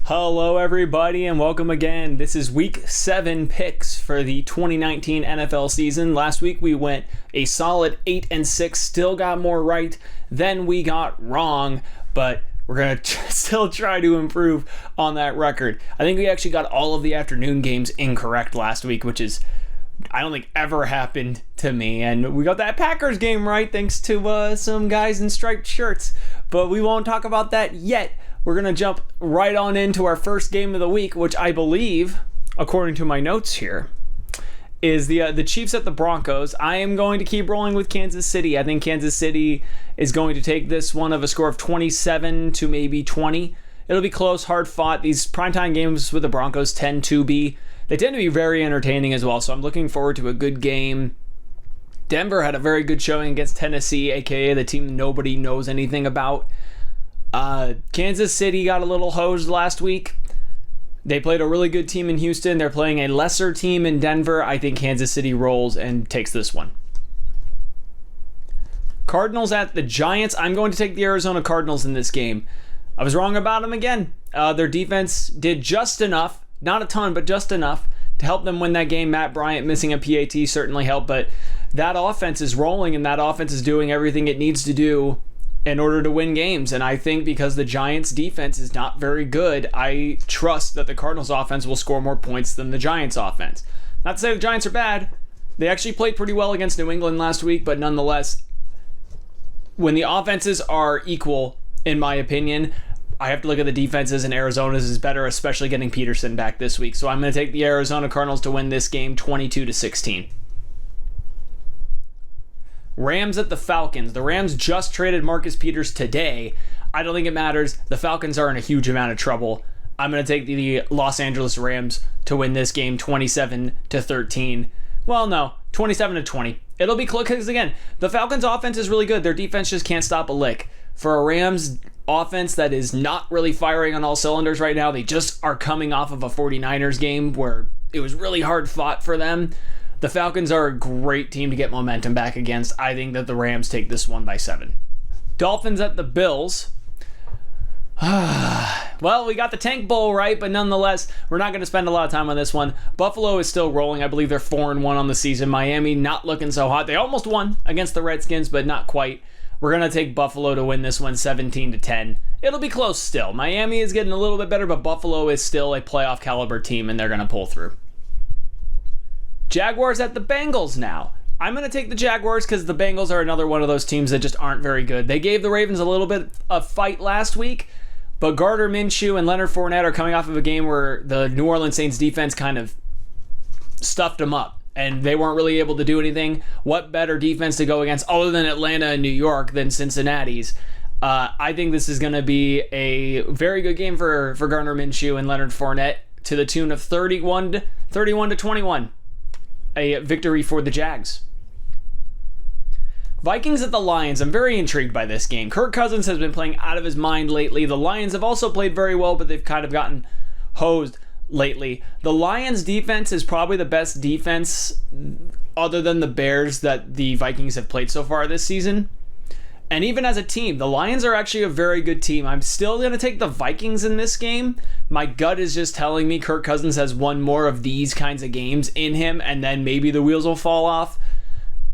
Hello everybody and welcome again. This is week 7 picks for the 2019 NFL season. Last week we went a solid 8-6, still got more right than we got wrong, but we're going to still try to improve on that record. I think we actually got all of the afternoon games incorrect last week, which is, I don't think, ever happened to me. And we got that Packers game right thanks to some guys in striped shirts, but we won't talk about that yet. We're going to jump right on into our first game of the week, which I believe, according to my notes here, is the Chiefs at the Broncos. I am going to keep rolling with Kansas City. I think Kansas City is going to take this one of a score of 27 to maybe 20. It'll be close, hard fought. These primetime games with the Broncos tend to be very entertaining as well, so I'm looking forward to a good game. Denver had a very good showing against Tennessee, aka the team nobody knows anything about. Kansas City got a little hosed last week. They played a really good team in Houston. They're playing a lesser team in Denver. I think Kansas City rolls and takes this one. Cardinals at the Giants. I'm going to take the Arizona Cardinals in this game. I was wrong about them again. Their defense did just enough, not a ton, but just enough to help them win that game. Matt Bryant missing a PAT certainly helped, but that offense is rolling and that offense is doing everything it needs to do in order to win games. And I think because the Giants defense is not very good, I trust that the Cardinals offense will score more points than the Giants offense. Not to say the Giants are bad. They actually played pretty well against New England last week, but nonetheless, when the offenses are equal, in my opinion, I have to look at the defenses, and Arizona's is better, especially getting Peterson back this week. So I'm going to take the Arizona Cardinals to win this game 22-16. Rams at the Falcons. The Rams just traded Marcus Peters today. I don't think it matters. The Falcons are in a huge amount of trouble. I'm going to take the Los Angeles Rams to win this game 27-13. Well, no, 27-20. It'll be close because, again, the Falcons' offense is really good. Their defense just can't stop a lick. For a Rams offense that is not really firing on all cylinders right now, they just are coming off of a 49ers game where it was really hard fought for them. The Falcons are a great team to get momentum back against. I think that the Rams take this one by 7. Dolphins at the Bills. Well, we got the Tank Bowl right, but nonetheless, we're not going to spend a lot of time on this one. Buffalo is still rolling. I believe they're 4-1 on the season. Miami not looking so hot. They almost won against the Redskins, but not quite. We're going to take Buffalo to win this one 17-10. It'll be close still. Miami is getting a little bit better, but Buffalo is still a playoff caliber team, and they're going to pull through. Jaguars at the Bengals now. I'm going to take the Jaguars because the Bengals are another one of those teams that just aren't very good. They gave the Ravens a little bit of fight last week, but Gardner Minshew and Leonard Fournette are coming off of a game where the New Orleans Saints defense kind of stuffed them up, and they weren't really able to do anything. What better defense to go against other than Atlanta and New York than Cincinnati's? I think this is going to be a very good game for Gardner Minshew and Leonard Fournette to the tune of 31-21. A victory for the Jags. Vikings at the Lions. I'm very intrigued by this game. Kirk Cousins has been playing out of his mind lately. The Lions have also played very well, but they've kind of gotten hosed lately. The Lions defense is probably the best defense other than the Bears that the Vikings have played so far this season. And even as a team, the Lions are actually a very good team. I'm still going to take the Vikings in this game. My gut is just telling me Kirk Cousins has one more of these kinds of games in him, and then maybe the wheels will fall off.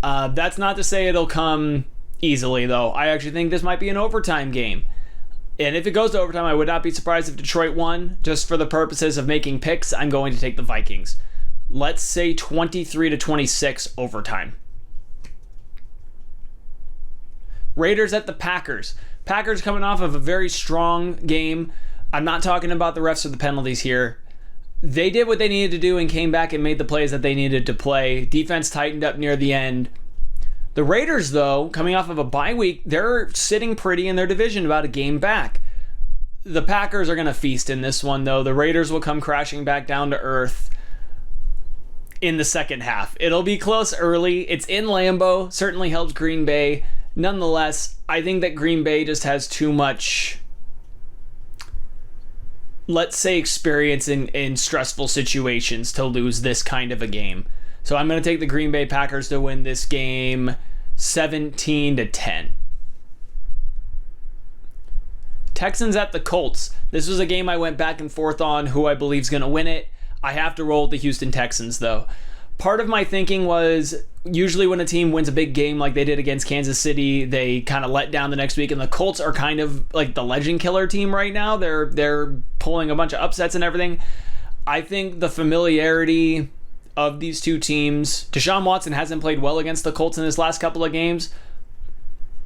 That's not to say it'll come easily, though. I actually think this might be an overtime game. And if it goes to overtime, I would not be surprised if Detroit won. Just for the purposes of making picks, I'm going to take the Vikings. Let's say 23-26 overtime. Raiders at the Packers. Packers coming off of a very strong game. I'm not talking about the refs or the penalties here. They did what they needed to do and came back and made the plays that they needed to play. Defense tightened up near the end. The Raiders, though, coming off of a bye week, they're sitting pretty in their division, about a game back. The Packers are going to feast in this one, though. The Raiders will come crashing back down to earth in the second half. It'll be close early. It's in Lambeau. Certainly helps Green Bay. Nonetheless, I think that Green Bay just has too much, let's say, experience in stressful situations to lose this kind of a game. So I'm going to take the Green Bay Packers to win this game 17-10. Texans at the Colts. This was a game I went back and forth on who I believe is going to win it. I have to roll with the Houston Texans, though. Part of my thinking was usually when a team wins a big game like they did against Kansas City, they kind of let down the next week, and the Colts are kind of like the legend killer team right now. They're pulling a bunch of upsets and everything. I think the familiarity of these two teams, Deshaun Watson hasn't played well against the Colts in his last couple of games.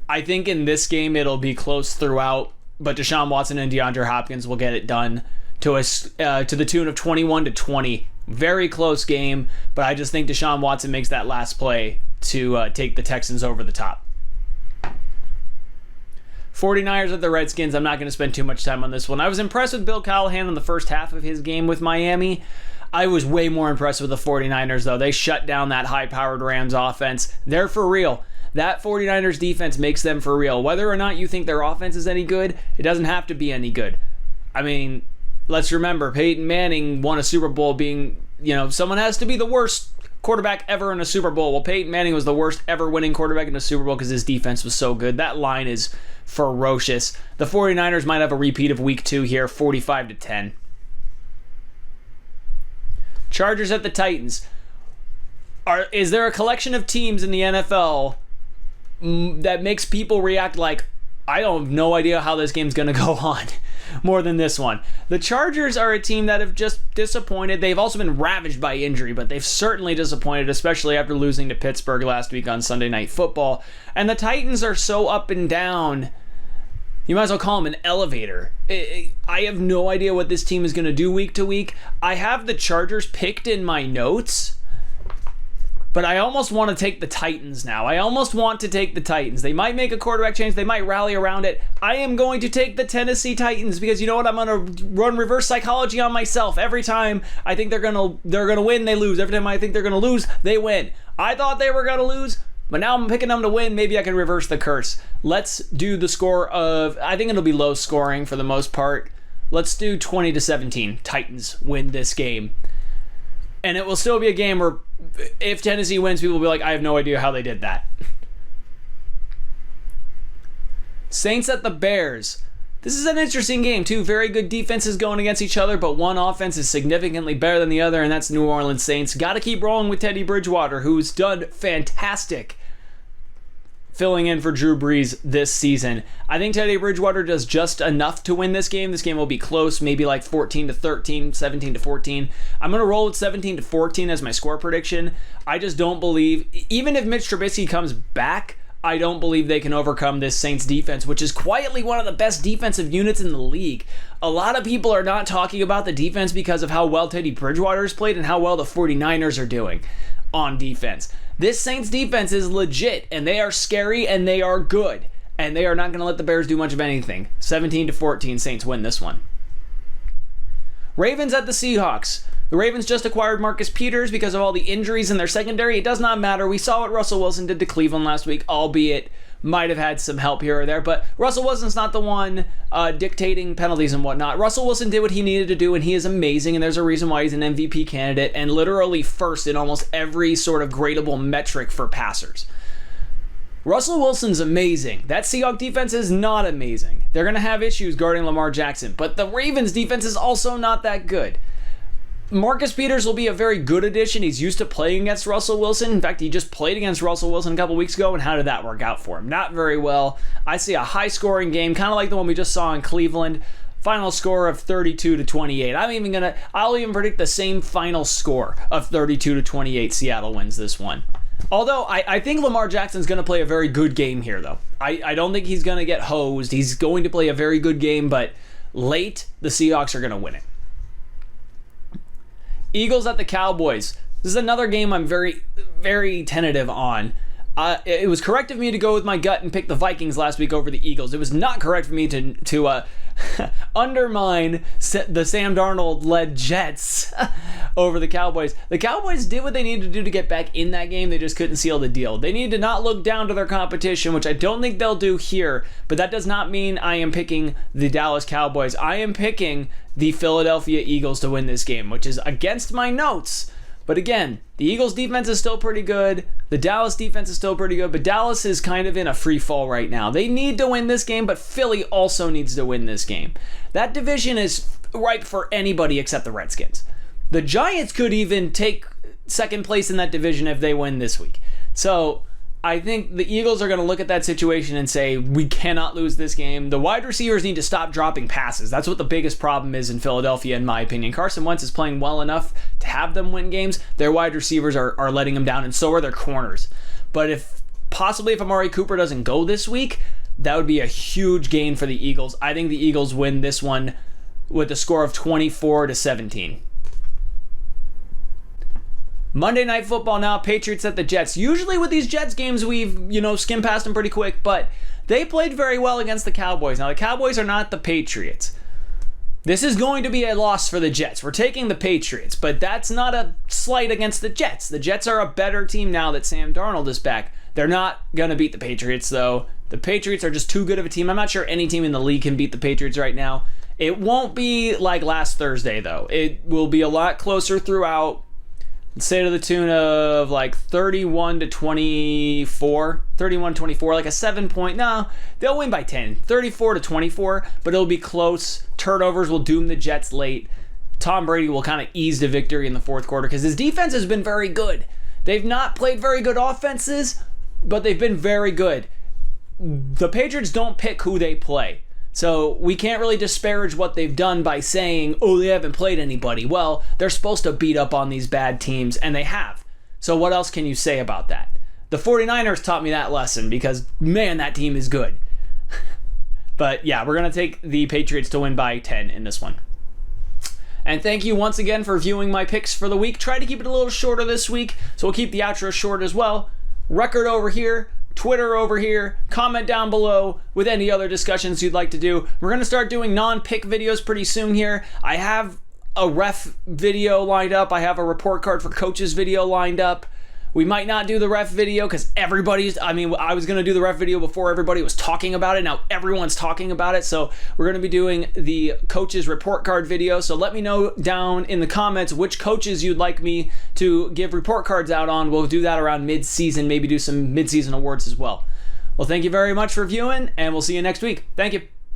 I think in this game it'll be close throughout, but Deshaun Watson and DeAndre Hopkins will get it done to the tune of 21-20. Very close game, but I just think Deshaun Watson makes that last play to take the Texans over the top. 49ers at the Redskins. I'm not going to spend too much time on this one. I was impressed with Bill Callahan in the first half of his game with Miami. I was way more impressed with the 49ers, though. They shut down that high-powered Rams offense. They're for real. That 49ers defense makes them for real. Whether or not you think their offense is any good, it doesn't have to be any good. I mean, let's remember, Peyton Manning won a Super Bowl being, someone has to be the worst quarterback ever in a Super Bowl. Well, Peyton Manning was the worst ever winning quarterback in a Super Bowl because his defense was so good. That line is ferocious. The 49ers might have a repeat of week 2 here, 45-10. Chargers at the Titans. Is there a collection of teams in the NFL that makes people react like, I don't have no idea how this game's going to go on more than this one? The Chargers are a team that have just disappointed. They've also been ravaged by injury, but they've certainly disappointed, especially after losing to Pittsburgh last week on Sunday Night Football. And the Titans are so up and down, you might as well call them an elevator. I have no idea what this team is going to do week to week. I have the Chargers picked in my notes, but I almost want to take the Titans now. I almost want to take the Titans. They might make a quarterback change. They might rally around it. I am going to take the Tennessee Titans because you know what? I'm going to run reverse psychology on myself. Every time I think they're going to win, they lose. Every time I think they're going to lose, they win. I thought they were going to lose, but now I'm picking them to win. Maybe I can reverse the curse. Let's do the score of, I think it'll be low scoring for the most part. Let's do 20-17. Titans win this game. And it will still be a game where if Tennessee wins, people will be like, I have no idea how they did that. Saints at the Bears. This is an interesting game, too. Very good defenses going against each other, but one offense is significantly better than the other, and that's New Orleans Saints. Got to keep rolling with Teddy Bridgewater, who's done fantastic filling in for Drew Brees this season. I think Teddy Bridgewater does just enough to win this game. This game will be close, maybe like 14-13, 17-14. I'm going to roll with 17-14 as my score prediction. I just don't believe, even if Mitch Trubisky comes back, I don't believe they can overcome this Saints defense, which is quietly one of the best defensive units in the league. A lot of people are not talking about the defense because of how well Teddy Bridgewater has played and how well the 49ers are doing on defense. This Saints defense is legit, and they are scary, and they are good, and they are not going to let the Bears do much of anything. 17-14, Saints win this one. Ravens at the Seahawks. The Ravens just acquired Marcus Peters because of all the injuries in their secondary. It does not matter. We saw what Russell Wilson did to Cleveland last week, albeit might have had some help here or there, but Russell Wilson's not the one dictating penalties and whatnot. Russell Wilson did what he needed to do, and he is amazing, and there's a reason why he's an MVP candidate and literally first in almost every sort of gradable metric for passers. Russell Wilson's amazing. That Seahawks defense is not amazing. They're going to have issues guarding Lamar Jackson, but the Ravens defense is also not that good. Marcus Peters will be a very good addition. He's used to playing against Russell Wilson. In fact, he just played against Russell Wilson a couple weeks ago, and how did that work out for him? Not very well. I see a high-scoring game, kind of like the one we just saw in Cleveland. Final score of 32-28. I'll even predict the same final score of 32-28. Seattle wins this one. Although, I think Lamar Jackson's going to play a very good game here, though. I don't think he's going to get hosed. He's going to play a very good game, but late, the Seahawks are going to win it. Eagles at the Cowboys. This is another game I'm very, very tentative on. It was correct of me to go with my gut and pick the Vikings last week over the Eagles. It was not correct for me to undermine the Sam Darnold-led Jets over the Cowboys. The Cowboys did what they needed to do to get back in that game. They just couldn't seal the deal. They needed to not look down to their competition, which I don't think they'll do here, but that does not mean I am picking the Dallas Cowboys. I am picking the Philadelphia Eagles to win this game, which is against my notes, But again, the Eagles defense is still pretty good. The Dallas defense is still pretty good, but Dallas is kind of in a free fall right now. They need to win this game, but Philly also needs to win this game. That division is ripe for anybody except the Redskins. The Giants could even take second place in that division if they win this week. So I think the Eagles are going to look at that situation and say, we cannot lose this game. The wide receivers need to stop dropping passes. That's what the biggest problem is in Philadelphia, in my opinion. Carson Wentz is playing well enough to have them win games. Their wide receivers are letting them down, and so are their corners. But if Amari Cooper doesn't go this week, that would be a huge gain for the Eagles. I think the Eagles win this one with a score of 24-17. Monday Night Football now, Patriots at the Jets. Usually with these Jets games, we've, skimmed past them pretty quick, but they played very well against the Cowboys. Now, the Cowboys are not the Patriots. This is going to be a loss for the Jets. We're taking the Patriots, but that's not a slight against the Jets. The Jets are a better team now that Sam Darnold is back. They're not going to beat the Patriots, though. The Patriots are just too good of a team. I'm not sure any team in the league can beat the Patriots right now. It won't be like last Thursday, though. It will be a lot closer throughout. Say to the tune of like 31-24, 31-24, like a 7-point. No, they'll win by 10, 34-24, but it'll be close. Turnovers will doom the Jets late. Tom Brady will kind of ease to victory in the fourth quarter because his defense has been very good. They've not played very good offenses, but they've been very good. The Patriots don't pick who they play. So we can't really disparage what they've done by saying, oh, they haven't played anybody. Well, they're supposed to beat up on these bad teams, and they have. So what else can you say about that? The 49ers taught me that lesson because, man, that team is good. But yeah, we're going to take the Patriots to win by 10 in this one. And thank you once again for viewing my picks for the week. Try to keep it a little shorter this week, so we'll keep the outro short as well. Record over here. Twitter over here. Comment down below with any other discussions you'd like to do. We're going to start doing non-pick videos pretty soon here. I have a ref video lined up. I have a report card for coaches video lined up. We might not do the ref video because I was going to do the ref video before everybody was talking about it. Now everyone's talking about it. So we're going to be doing the coaches report card video. So let me know down in the comments which coaches you'd like me to give report cards out on. We'll do that around mid-season, maybe do some mid-season awards as well. Well, thank you very much for viewing, and we'll see you next week. Thank you.